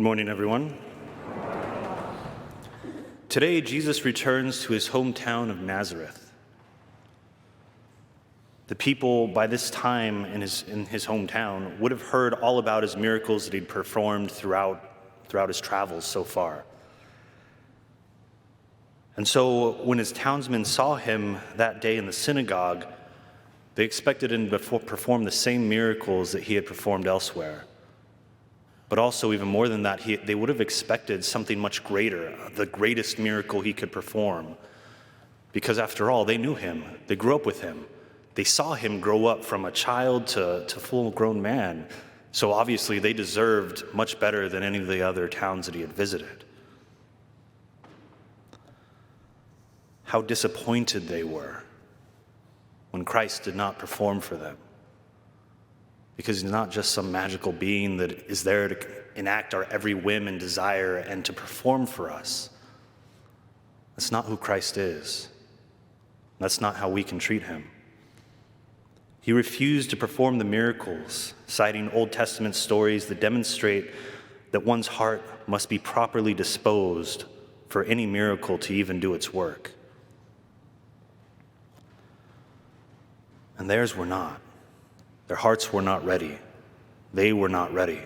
Good morning, everyone. Today, Jesus returns to his hometown of Nazareth. The people by this time in his hometown would have heard all about his miracles that he'd performed throughout his travels so far. And so when his townsmen saw him that day in the synagogue, they expected him to perform the same miracles that he had performed elsewhere. But also, even more than that, they would have expected something much greater, the greatest miracle he could perform. Because after all, they knew him. They grew up with him. They saw him grow up from a child to full-grown man. So obviously, they deserved much better than any of the other towns that he had visited. How disappointed they were when Christ did not perform for them. Because he's not just some magical being that is there to enact our every whim and desire and to perform for us. That's not who Christ is. That's not how we can treat him. He refused to perform the miracles, citing Old Testament stories that demonstrate that one's heart must be properly disposed for any miracle to even do its work. And theirs were not. Their hearts were not ready. They were not ready.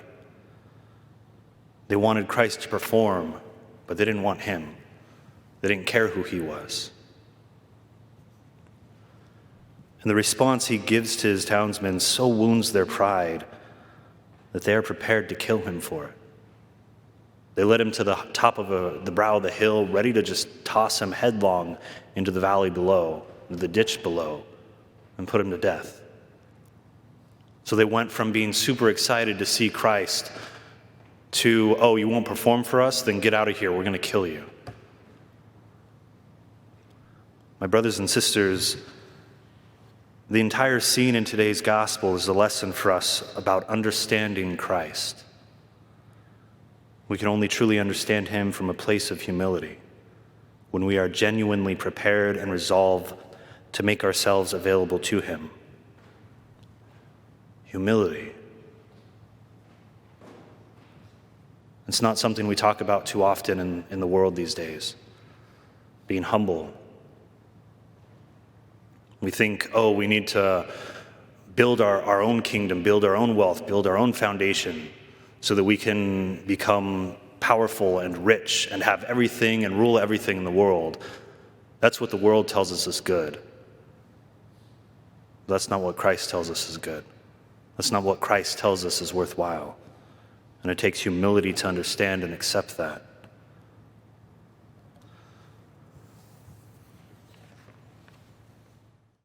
They wanted Christ to perform, but they didn't want him. They didn't care who he was. And the response he gives to his townsmen so wounds their pride that they are prepared to kill him for it. They led him to the top of the brow of the hill, ready to just toss him headlong into the valley below, into the ditch below, and put him to death. So they went from being super excited to see Christ to, oh, you won't perform for us? Then get out of here. We're going to kill you. My brothers and sisters, the entire scene in today's gospel is a lesson for us about understanding Christ. We can only truly understand him from a place of humility, when we are genuinely prepared and resolved to make ourselves available to him. Humility. It's not something we talk about too often in the world these days. Being humble. We think, oh, we need to build our own kingdom, build our own wealth, build our own foundation so that we can become powerful and rich and have everything and rule everything in the world. That's what the world tells us is good. That's not what Christ tells us is good. That's not what Christ tells us is worthwhile. And it takes humility to understand and accept that.